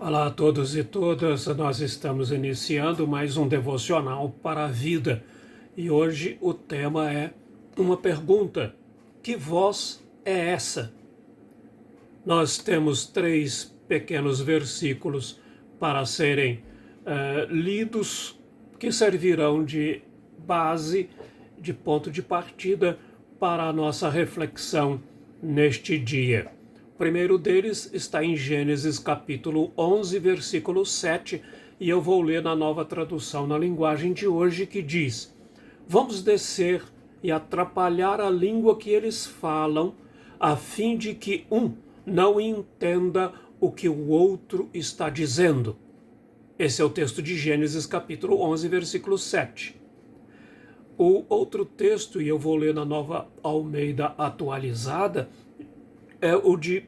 Olá a todos e todas, nós estamos iniciando mais um devocional para a vida e hoje o tema é uma pergunta: que voz é essa? Nós temos 3 pequenos versículos para serem lidos que servirão de base, de ponto de partida para a nossa reflexão neste dia. O primeiro deles está em Gênesis capítulo 11, versículo 7, e eu vou ler na Nova Tradução na linguagem de hoje, que diz: Vamos descer e atrapalhar a língua que eles falam, a fim de que um não entenda o que o outro está dizendo. Esse é o texto de Gênesis capítulo 11, versículo 7. O outro texto, e eu vou ler na Nova Almeida Atualizada, é o de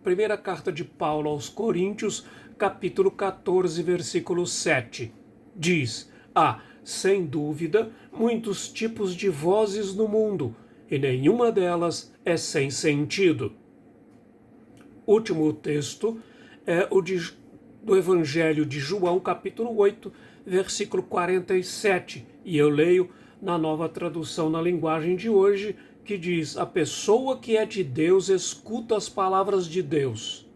primeira carta de Paulo aos Coríntios, capítulo 14, versículo 7. Diz: há, sem dúvida, muitos tipos de vozes no mundo, e nenhuma delas é sem sentido. Último texto é o do Evangelho de João, capítulo 8, versículo 47, e eu leio na Nova Tradução na linguagem de hoje, que diz: a pessoa que é de Deus escuta as palavras de Deus.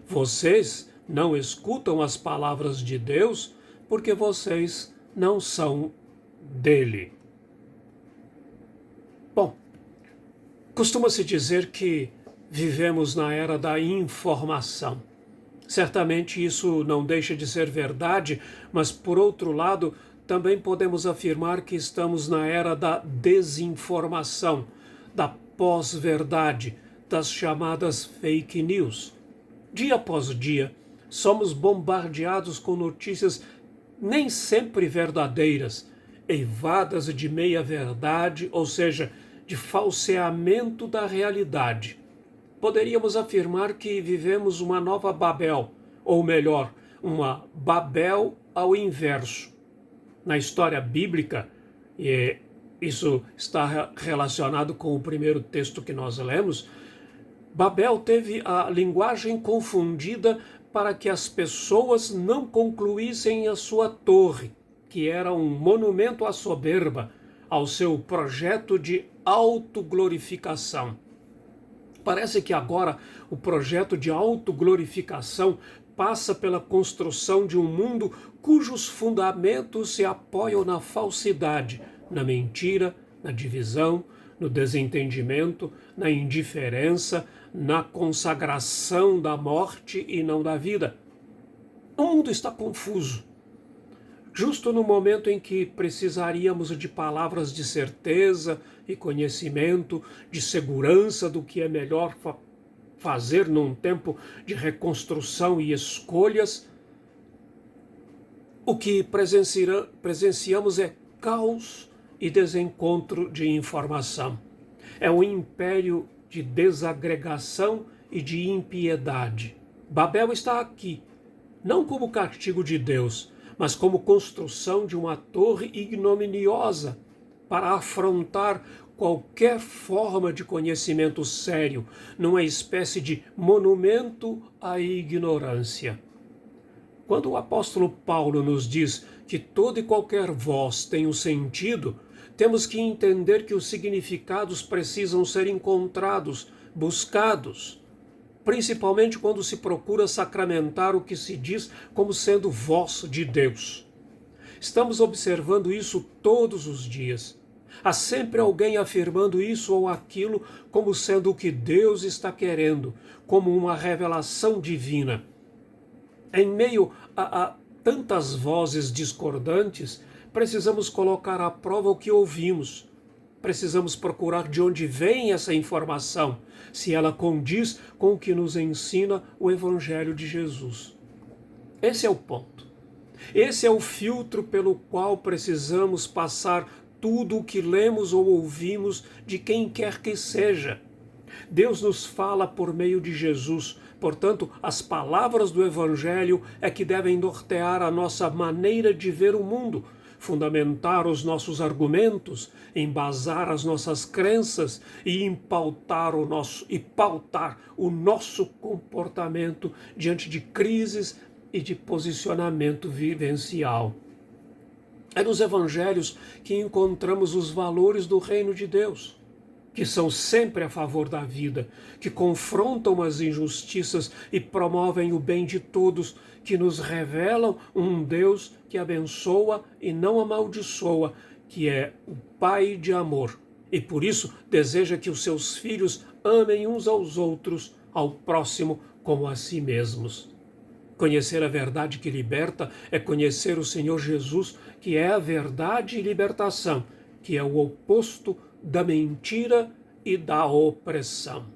Vocês não escutam as palavras de Deus porque vocês não são dele. Bom, costuma-se dizer que vivemos na era da informação. Certamente isso não deixa de ser verdade, mas por outro lado, também podemos afirmar que estamos na era da desinformação, da pós-verdade, das chamadas fake news. Dia após dia, somos bombardeados com notícias nem sempre verdadeiras, eivadas de meia-verdade, ou seja, de falseamento da realidade. Poderíamos afirmar que vivemos uma nova Babel, ou melhor, uma Babel ao inverso. Na história bíblica, e isso está relacionado com o primeiro texto que nós lemos, Babel teve a linguagem confundida para que as pessoas não concluíssem a sua torre, que era um monumento à soberba, ao seu projeto de autoglorificação. Parece que agora o projeto de autoglorificação passa pela construção de um mundo cujos fundamentos se apoiam na falsidade, na mentira, na divisão, no desentendimento, na indiferença, na consagração da morte e não da vida. O mundo está confuso. Justo no momento em que precisaríamos de palavras de certeza e conhecimento, de segurança do que é melhor fazer num tempo de reconstrução e escolhas, o que presenciamos é caos e desencontro de informação. É um império de desagregação e de impiedade. Babel está aqui, não como castigo de Deus, mas como construção de uma torre ignominiosa para afrontar qualquer forma de conhecimento sério, numa espécie de monumento à ignorância. Quando o apóstolo Paulo nos diz que toda e qualquer voz tem um sentido, temos que entender que os significados precisam ser encontrados, buscados, principalmente quando se procura sacramentar o que se diz como sendo voz de Deus. Estamos observando isso todos os dias. Há sempre alguém afirmando isso ou aquilo como sendo o que Deus está querendo, como uma revelação divina. Em meio a tantas vozes discordantes, precisamos colocar à prova o que ouvimos. Precisamos procurar de onde vem essa informação, se ela condiz com o que nos ensina o Evangelho de Jesus. Esse é o ponto. Esse é o filtro pelo qual precisamos passar tudo o que lemos ou ouvimos de quem quer que seja. Deus nos fala por meio de Jesus, portanto, as palavras do Evangelho é que devem nortear a nossa maneira de ver o mundo, fundamentar os nossos argumentos, embasar as nossas crenças e pautar o nosso comportamento diante de crises e de posicionamento vivencial. É nos evangelhos que encontramos os valores do reino de Deus, que são sempre a favor da vida, que confrontam as injustiças e promovem o bem de todos, que nos revelam um Deus que abençoa e não amaldiçoa, que é o Pai de amor, e por isso deseja que os seus filhos amem uns aos outros, ao próximo como a si mesmos. Conhecer a verdade que liberta é conhecer o Senhor Jesus, que é a verdade e libertação, que é o oposto da mentira e da opressão.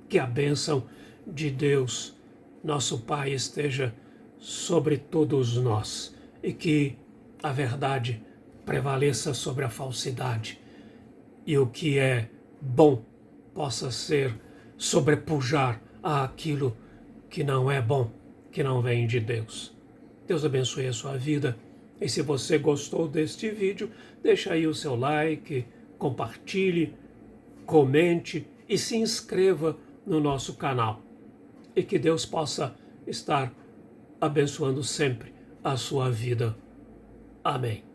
Que a bênção de Deus, nosso Pai, esteja sobre todos nós e que a verdade prevaleça sobre a falsidade e o que é bom possa ser sobrepujar àquilo que não é bom, que não vem de Deus. Deus abençoe a sua vida. E se você gostou deste vídeo, deixa aí o seu like, compartilhe, comente e se inscreva no nosso canal. E que Deus possa estar abençoando sempre a sua vida. Amém.